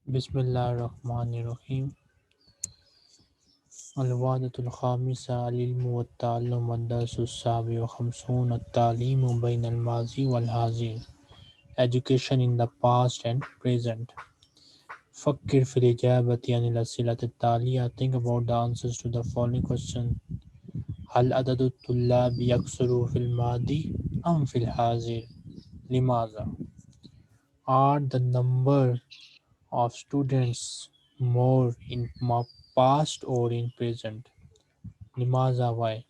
Bismillah ar-Rahman ar-Rahim. الوادة الخامسة العلم والتعلم الدرس السابع وخمسون التعليم بين الماضي والحاضر. Education in the past and present. فكر في الإجابة عن الأسئلة التالية. Think about the answers to the following question. هل عدد الطلاب يكثر في الماضي أم في الحاضر؟ لماذا؟ Are the number of students more in past or in present? Limaza, why?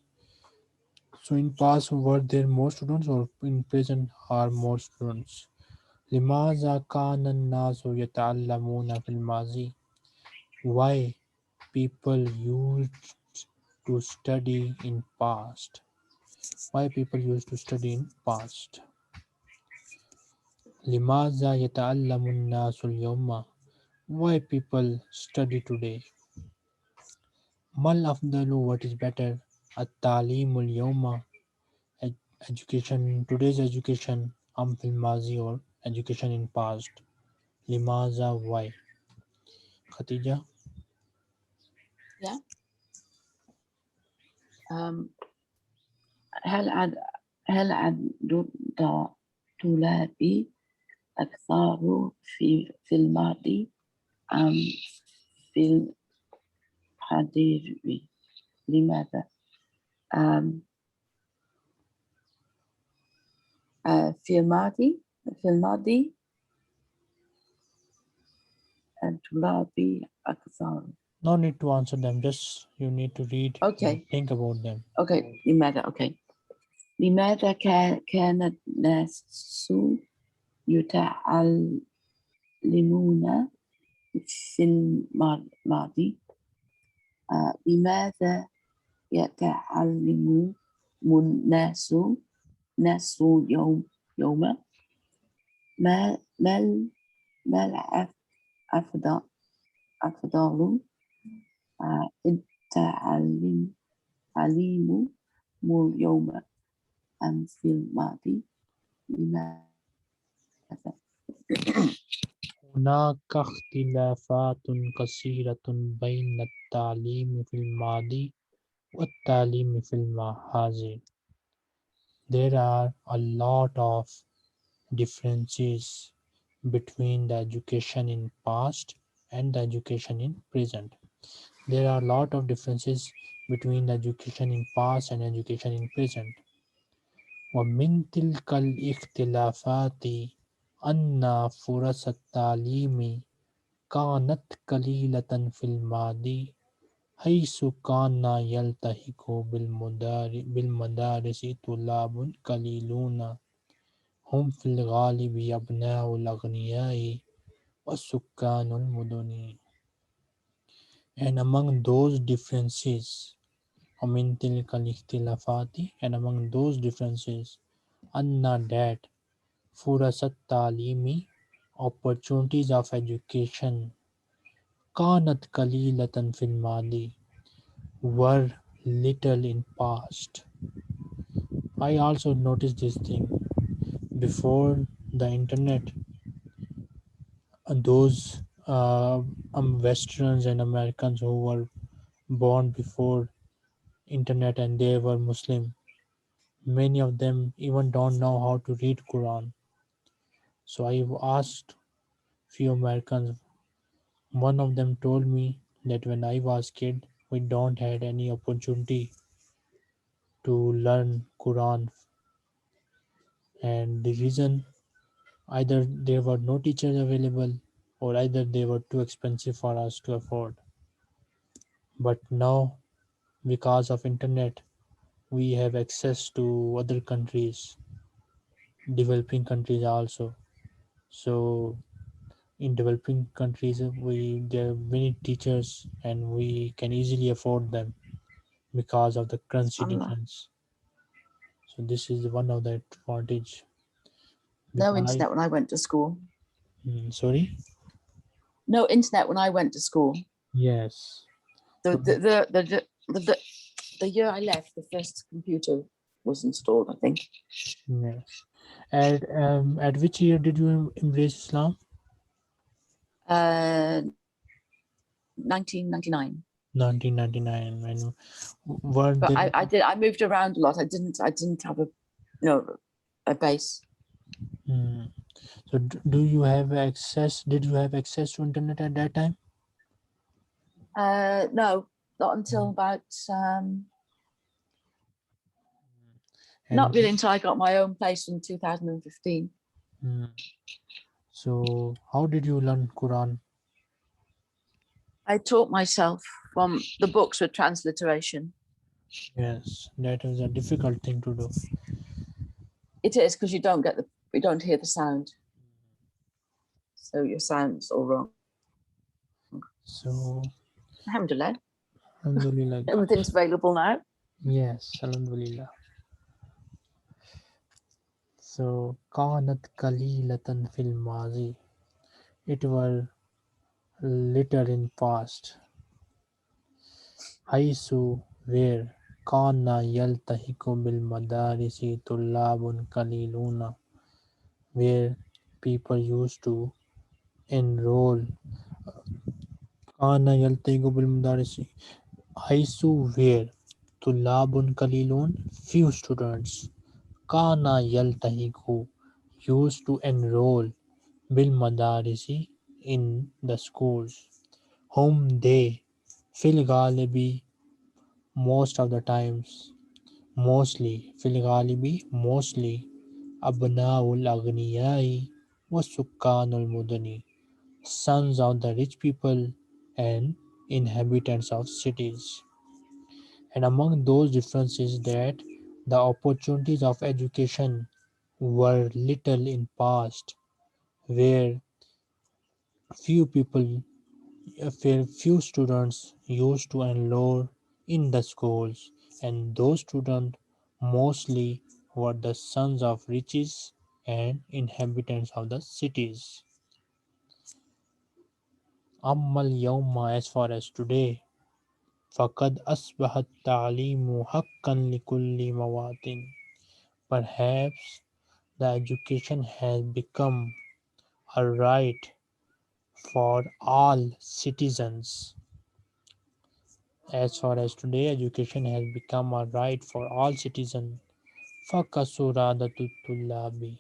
So in past were there more students or in present are more students? لماذا كان الناس يتعلمون في الماضي? Why people used to study in past? Why people used to study in past? لماذا يتعلم الناس اليوم? Why people study today? ما الأفضل, what is better? التعليم اليوم, education, today's education, أم في الماضي or education in past? لماذا, why? Khatija? Yeah. هل عدد الطلاب أكثر في الماضي أم في الحاضر؟ لماذا؟ في الماضي الطلاب أكثر. No need to answer them, just you need to read and think about them. لماذا؟ لماذا كان الناس يتعلمون في الماضي؟ لماذا يتعلم الناس يوم ما الأفضل التعليم اليوم أم في الماضي؟ لماذا؟ هناك اختلافات كثيرة بين التعليم في الماضي والتعليم في الحاضر. There are a lot of differences between the education in past and the education in present. There are a lot of differences between the education in past and education in present. ومن تلك الاختلافات أن فرص التعليم كانت قليلة في الماضي حيث كان يلتحق بالمدارس طلاب قليلون هم في الغالب أبناء الأغنياء والسكان المدن. And among those differences, ومن تلك الاختلافات, and among those differences, أن that فرص التعليم, opportunities of education, كانت قليلة في الماضي, were little in past. I also noticed this thing. Before the internet, those Westerns and Americans who were born before internet and they were Muslim, many of them even don't know how to read Quran. So I asked few Americans. One of them told me that when I was kid, we don't had any opportunity to learn Quran, and the reason, either there were no teachers available or either they were too expensive for us to afford. But now, because of internet, we have access to other countries, developing countries also. So in developing countries, there are many teachers and we can easily afford them because of the currency difference. So this is one of the advantage. No internet when I went to school. Sorry? No internet when I went to school. Yes. The year I left, the first computer was installed, I think. Yes. At which year did you embrace Islam? 1999. 1999. And were But there? I moved around a lot. I didn't have a base. So do you have access? Did you have access to internet at that time? No, not until about not And really until I got my own place in 2015. so how did you learn Quran? I taught myself from the books with transliteration. Yes, that is a difficult thing to do. It is, because you don't hear the sound, so your sound's all wrong. So Alhamdulillah, Alhamdulillah. everything's available now. Yes, Alhamdulillah. So كانت قليلة في الماضي. It were little in past. حيث where كان يلتحق بالمدارس طلاب قليلون, where people used to enroll. كان يلتحق بالمدارس حيث where طلاب قليلون, few students. كان يلتحق used to enroll بالمدارس in the schools. Whom they في الغالب most of the times, mostly في الغالب mostly أبناء الأغنياء والسكان المدن, sons of the rich people and inhabitants of cities. And among those differences that the opportunities of education were little in past, where few people, where few students used to enroll in the schools, and those students mostly were the sons of riches and inhabitants of the cities. أما اليوم, as far as today, فقد أصبح التعليم حقا لكل مواطن. Perhaps the education has become a right for all citizens. As far as today, education has become a right for all citizens. فَكَثُرَ عَدَدُ الطُّلَّابِ,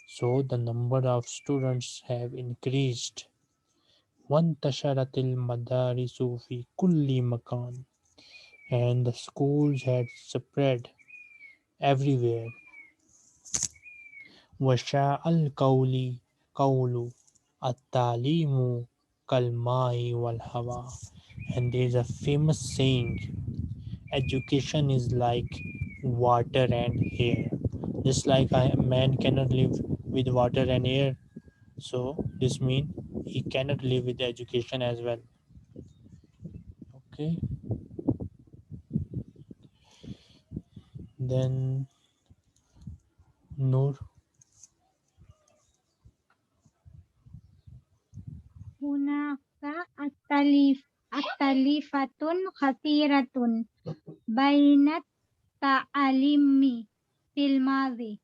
so the number of students have increased. وَانْتَشَرَتِ الْمَدَارِسُ فِي كُلِّ مَكَانٍ, and the schools had spread everywhere. وَشَاءَ قَوْلُ التَّعْلِيمُ كَالْمَاءِ وَالْهَوَاءِ, and there is a famous saying, education is like water and air. Just like a man cannot live with water and air, so this means he cannot live with education as well. Okay, then Noor. هناك التلفات كثيرة بين التعليم في الماضي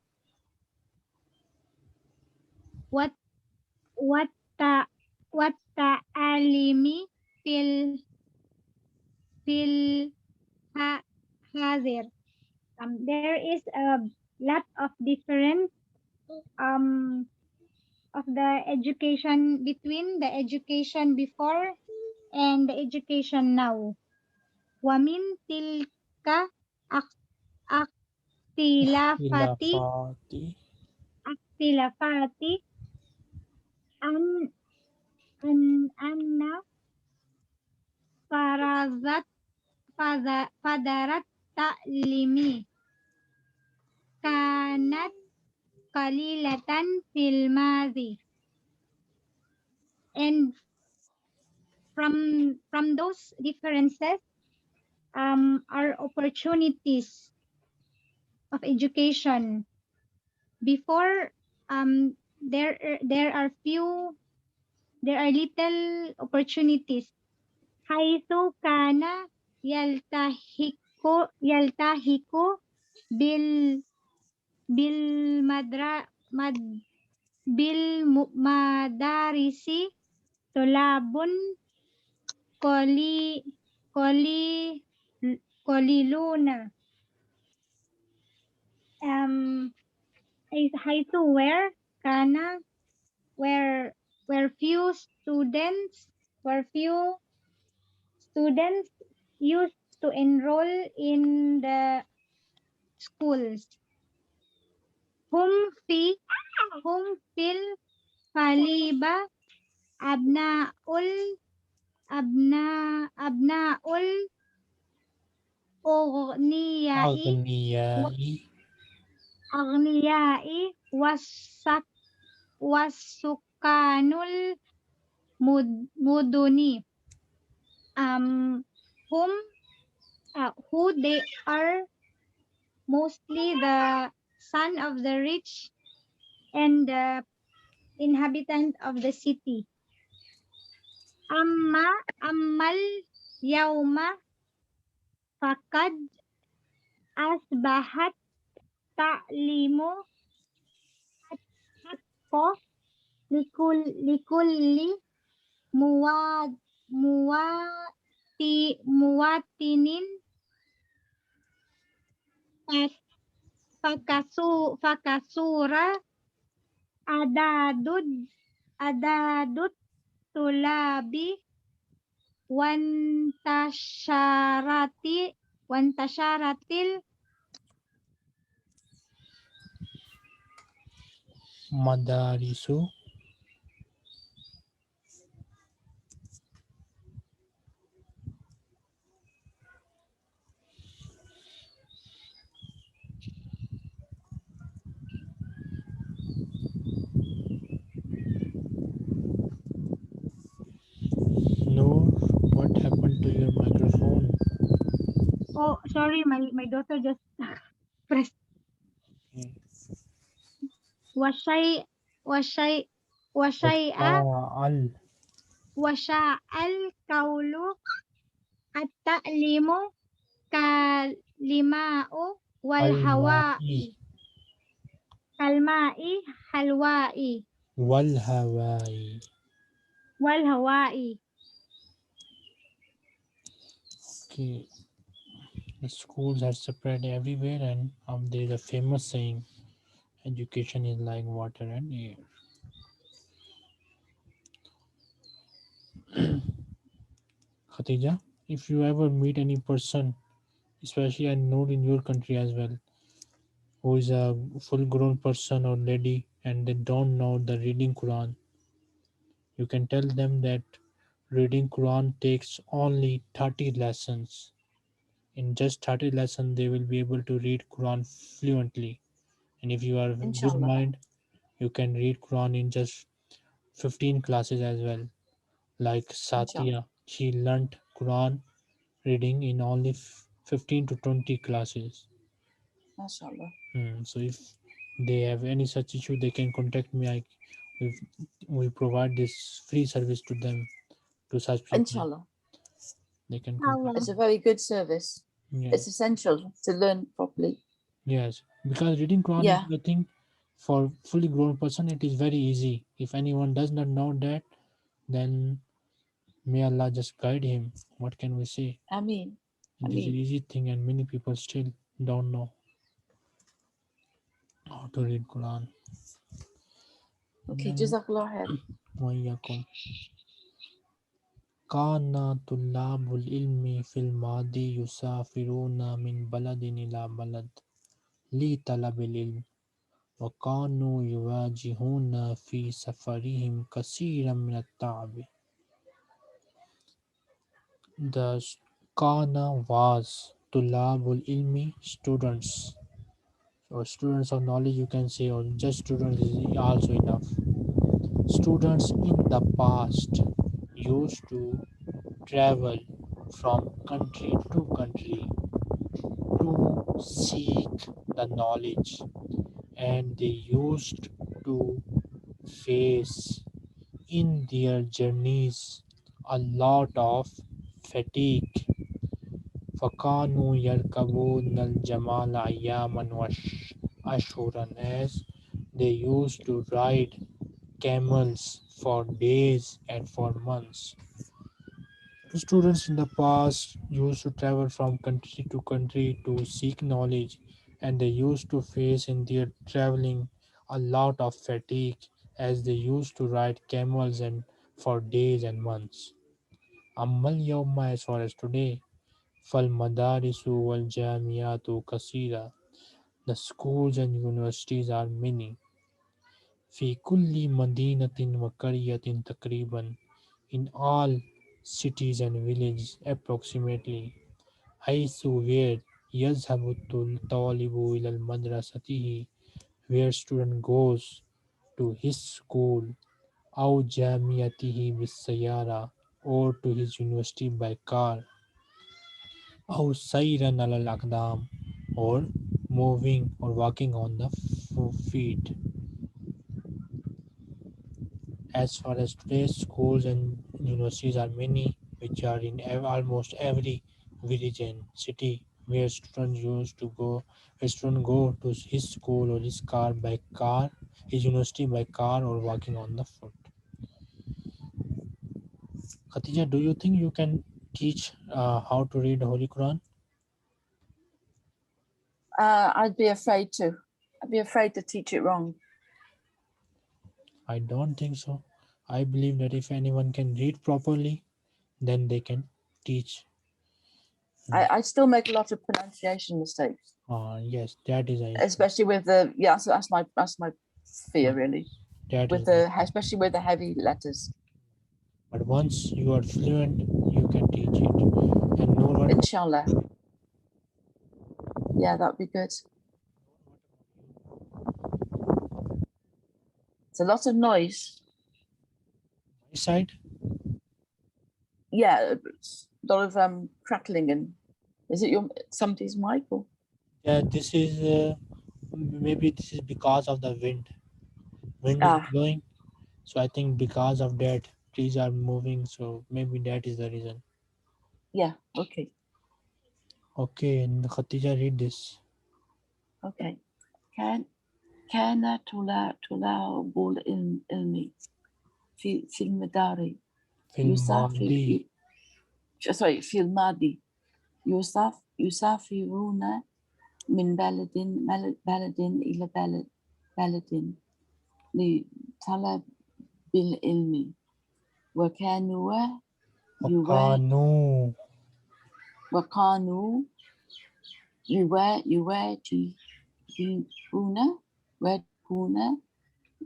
والتعليم في الحاضر. There is a lot of difference of the education between the education before and the education now. ومن تلك اختلافات أن فترات التعليم كانت قليلة في الماضي. And from those differences are opportunities of education. Before there are little opportunities. حيث كان يلتحق بالمدارس tulabun koli koli koliluna. Haitu kana where few students used to enroll in the schools. Hum fil faliba abnaul abnaul أغنياء aghniyai wasukanul muduni. Whom who they are mostly the son of the rich and the inhabitant of the city. Ammal yauma fakad asbahat ta'limu haqqo likulli muwad muwatinin fakasura adadut tulabi wantasharatil مدارس Noor, what happened to your microphone? Oh, sorry, my daughter just pressed. Washay al kaulu at-ta'limu kalima'u wal hawa'i kalma'i halwa'i والهواء. wal hawa'i. Okay, the schools are spread everywhere, and there is a famous saying, education is like water and air. Khatija, if you ever meet any person, especially I know in your country as well, who is a full grown person or lady and they don't know the reading Quran, you can tell them that reading Quran takes only 30 lessons. In just 30 lessons, they will be able to read Quran fluently. And if you are of good Inshallah. mind, you can read Quran in just 15 classes as well. Like Satya, she learnt Quran reading in only 15 to 20 classes. MashaAllah. So if they have any such issue, they can contact me. We provide this free service to them, to such people. Inshallah. They can contact. It's a very good service. Yes. It's essential to learn properly. Yes, because reading Quran Yeah. is, I think, for fully grown person, it is very easy. If anyone does not know that, then may Allah just guide him. What can we say? Ameen. It is an Ameen. easy thing, and many people still don't know how to read Quran. Okay, Jazakallah khair. وإياكم. كان طلاب العلم في الماضي يسافرون من بلد إلى بلد لطلب العلم وكانوا يواجهون في سفرهم كثيرا من التعب. The Kana was Tulabul Ilmi, students, or students of knowledge, you can say, or just students is also enough. Students in the past used to travel from country to country to seek the knowledge, and they used to face in their journeys a lot of fatigue. فَكَانُوا يَرْكَبُونَ الْجَمَالَ أَيَّامًا وَأَشْهُرًا, as they used to ride camels for days and for months. Students in the past used to travel from country to country to seek knowledge, and they used to face in their traveling a lot of fatigue as they used to ride camels and for days and months. Ammal Yawma, as far as today, Fal Madarisu wal Jamiatu Kasira. The schools and universities are many. في كل مدينة وقرية تقريبا, in all cities and villages approximately, حيث where يذهب الطالب إلى مدرسته, where student goes to his school, أو جامعته بالسيارة, or to his university by car, أو سيرا على الأقدام, or moving or walking on the feet. As far as today's schools and universities are many, which are in almost every village and city, where students used to go, where students go to his school or his university by car or walking on the foot. Khatija, do you think you can teach how to read the Holy Quran? I'd be afraid to. I'd be afraid to teach it wrong. I don't think so. I believe that if anyone can read properly, then they can teach. I still make a lot of pronunciation mistakes, Yes, that is a especially with the that's my fear really. that With is the especially with the heavy letters. But once you are fluent, you can teach it. And no one Inshallah. Yeah, that'd be good. It's a lot of noise. my side. Yeah, a lot of crackling and is it somebody's mic or? Yeah, this is maybe this is because of the wind. Wind is blowing, so I think because of that, trees are moving. So maybe that is the reason. Yeah, okay. Okay, and Khatija, read this. Okay. كان طلاب العلم في المدارس Filmadi. في الماضي يسافرون من بلد إلى بلد لطلب العلم وكانوا يواجهون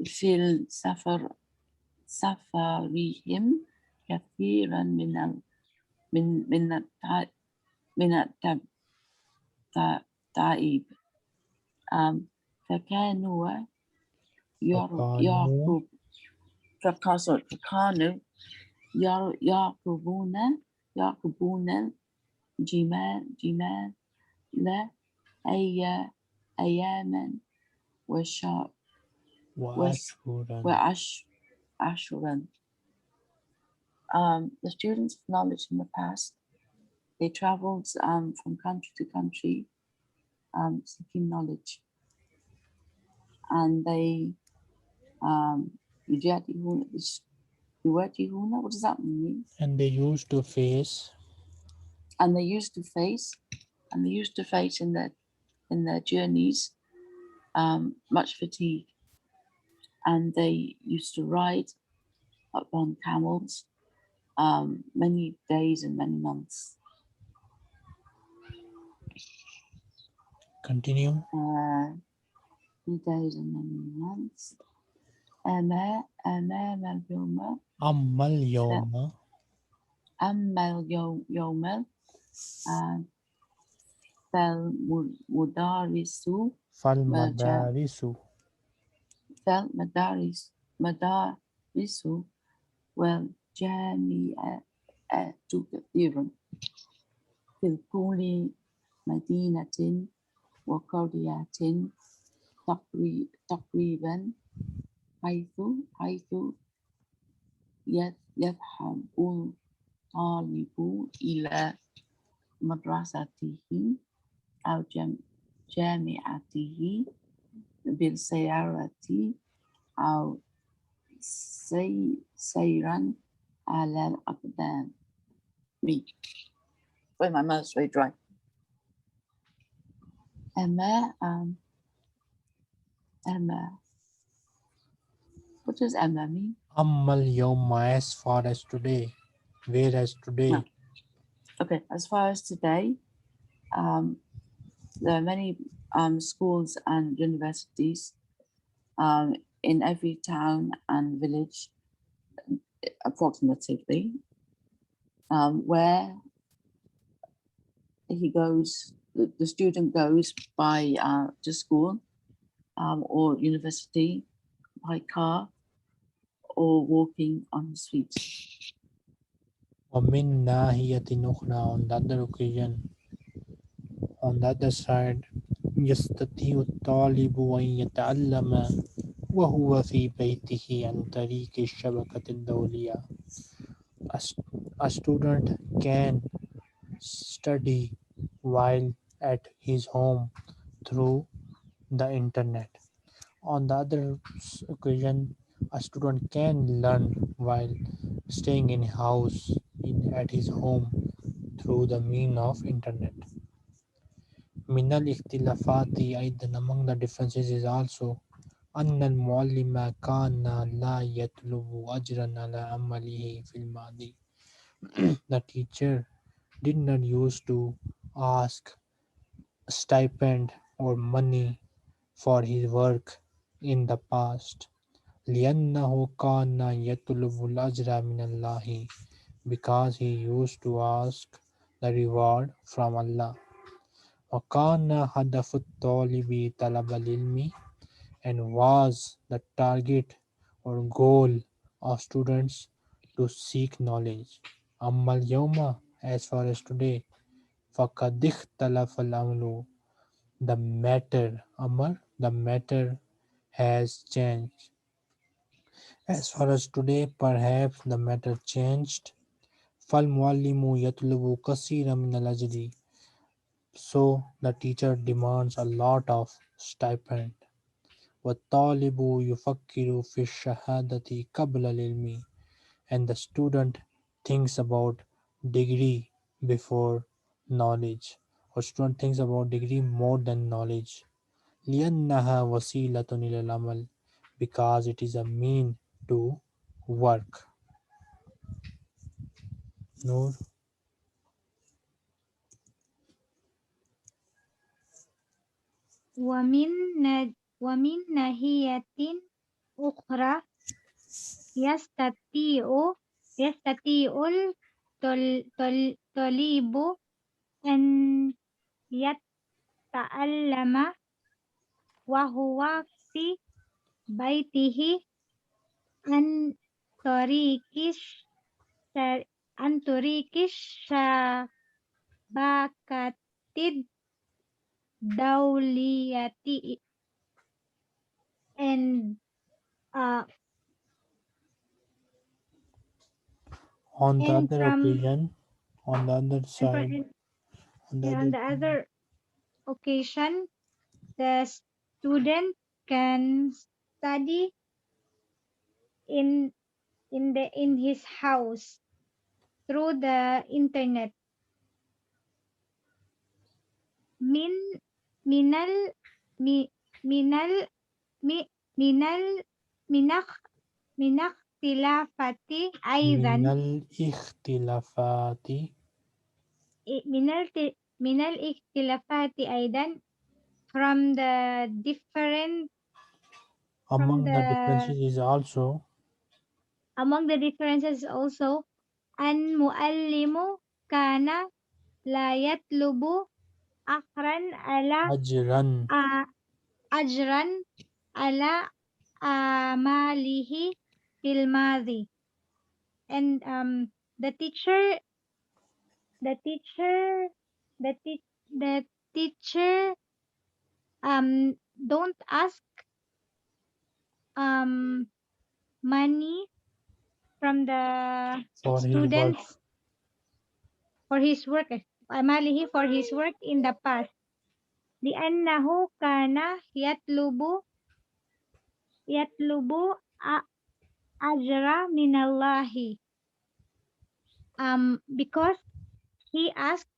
في سفرهم كثيرا من التعب فكانوا يركبون جمال أياما وعشرا. The students of knowledge in the past, they traveled from country to country seeking knowledge, and they what does that mean? And they used to face. And they used to face in their journeys much fatigue, and they used to ride upon camels many days and many months. Continue. Many days and many months. أما اليوم فالمدارس والجامعات كثيرا في كل مدينة وقرية تقريبا حيث يذهب الطالب إلى مدرسته أو جامعته بالسيارة أو سيرا على الأقدام. Me. Wait, my mouth's very dry. Emma, Emma. What does Emma mean? Ammal yawma, as far as today. Whereas today. No. Okay, as far as today, there are many schools and universities in every town and village, approximately, where he goes, the student goes by to school or university by car or walking on the street. وَمِن نَاحِيَةٍ أُخْرَى, on the other occasion, on the other side, يستطيع الطالب أن يتعلم وهو في بيته عن طريق الشبكة الدولية. A student can study while at his home through the internet. On the other occasion, a student can learn while staying in house at his home through the mean of internet. من الاختلافات أيضا, among the differences is also أن المعلم كان لا يطلب أجرا على عمله في الماضي. The teacher did not used to ask stipend or money for his work in the past. لأنه كان يطلب الأجر من الله, because he used to ask the reward from Allah. وكان هدف الطالب طلب العلم, and was the target or goal of students to seek knowledge. أما اليوم, as far as today, فقد اختلف الأمر, the matter, the matter has changed. As far as today, perhaps the matter changed. فالمعلم يطلب كثيرا من الأجر, so the teacher demands a lot of stipend. والطالب يفكر في الشهادة قبل العلم, and the student thinks about degree before knowledge, or student thinks about degree more than knowledge. لأنها وسيلة إلى العمل, because it is a mean to work. Noor? ومن ناحية أخرى يستطيع الطالب أن يتعلم وهو في بيته عن طريق الشبكة الدولية and On the and other from occasion, on the other and side, on the on other the other occasion, the student can study in his house through the internet. من من ال mi- من ال mi- من ال من اختلافات أيضا من الاختلافات من الاختلافات أيضا from the among the differences is also among the differences also المعلم كان لا يطلب أجرا أجرا على أعماله في الماضي, and the teacher the teacher the, te- the teacher don't ask money from the for his work. students for his work أعماله for his work in the past, لأنه كان يطلب ajra minallahi. Because he asked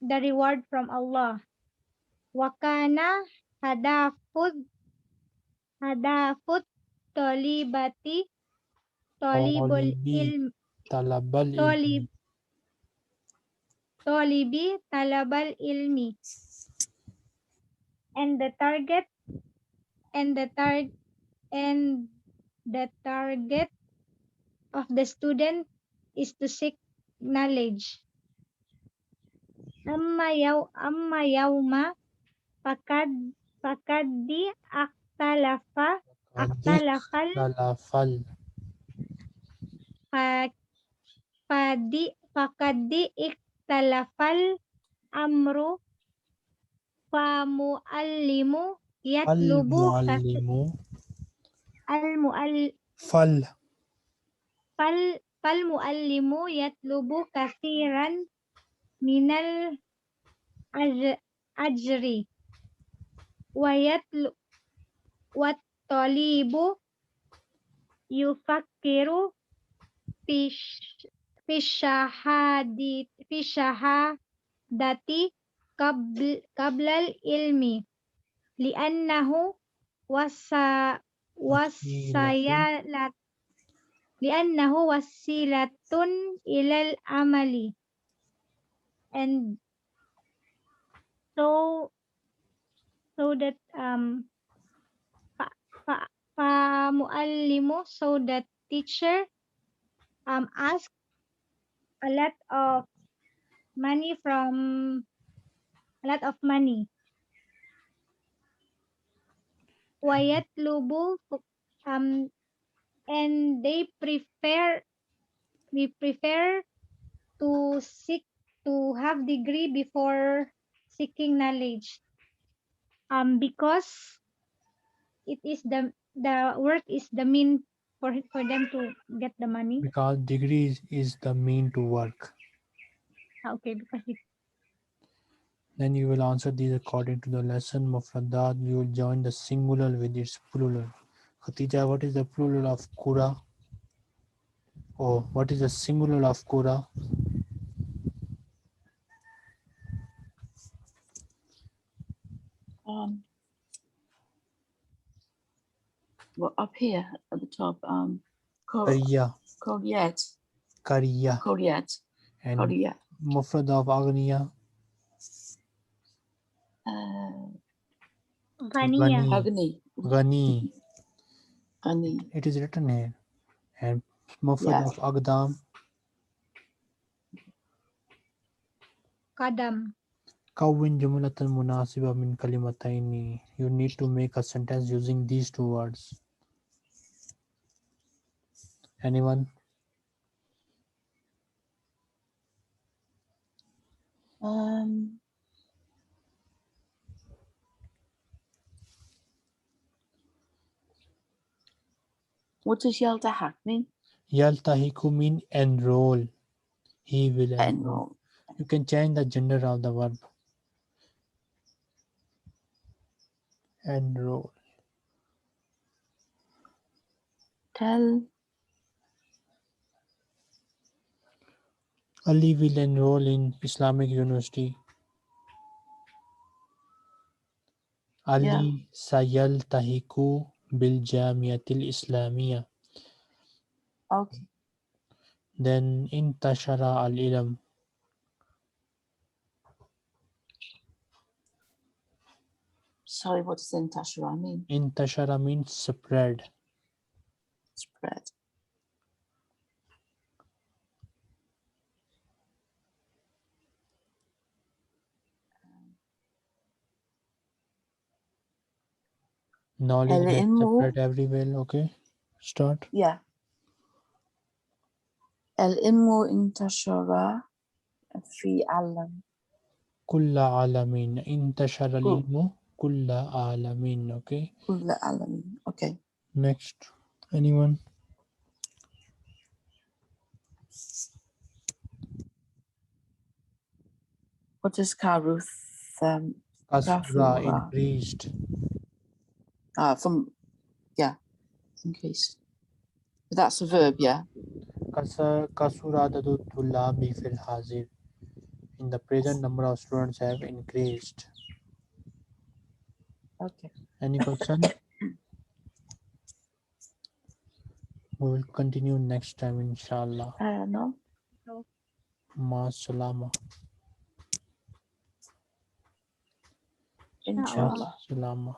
the reward from Allah. Wakana hadafud hadafut tolibati tolibul طالبي ilm طلب العلم. tolib tolibi talabal ilmi, and the target and the target of the student is to seek knowledge. Amma yauma fakaddi أديك aktalafal تلفل fakaddi iktalafal amru fa muallimu yatlubu المعلم al mual فل fal muallimu yatlubu kasiran minal ajri wa yatlu wat talibu yufakkiru fi syahadati qablal ilmi li'annahu wasa وسيلة wasayalat li'annahu wasilatun ilal amali, and so that muallimu, so that teacher ask a lot of money wayatlubu and we prefer to seek to have degree before seeking knowledge, because it is the work is the mean for them to get the money. because degree is the mean to work. Okay, because Then you will answer these according to the lesson. Mufradat, you will join the singular with its plural. Khatija, what is the plural of kura? Or what is the singular of kura? Well, up here at the top, Kariya. Koryat. Kariya. Koryat. And Koryat. mufrad of agniya? Ghaniya. Ghani. Ghani. Ghani. Ghani. It is written here. And mufrad Yeah. of agdam? Kadam. Kawin jumlatan munasiba min kalimataini. You need to make a sentence using these two words. Anyone? What does yaltahaq mean? Yaltahiku mean enroll. He will enroll. Enroll. You can change the gender of the verb. Enroll. Tell. Ali will enroll in Islamic University. Ali sayaltahiku bil jamiatil islamiyah. Okay. Then intashara al ilm. Sorry, what does intashara mean? Intashara means spread. Spread. Knowledge gets spread everywhere. Okay, start. Yeah. Al-ilmu intashara fi alam. Kulla alamin. Intashara al ilmu kulla alamin. Okay. Kulla alamin. Okay. Next. Anyone? What does karuth? Kasra, increased. From, yeah, increase. That's a verb, yeah. كثر عدد الطلاب في الحاضر. In the present, number of students have increased. Okay. Any question? We will continue next time, inshallah. No. Ma salama. Inshallah. Salama.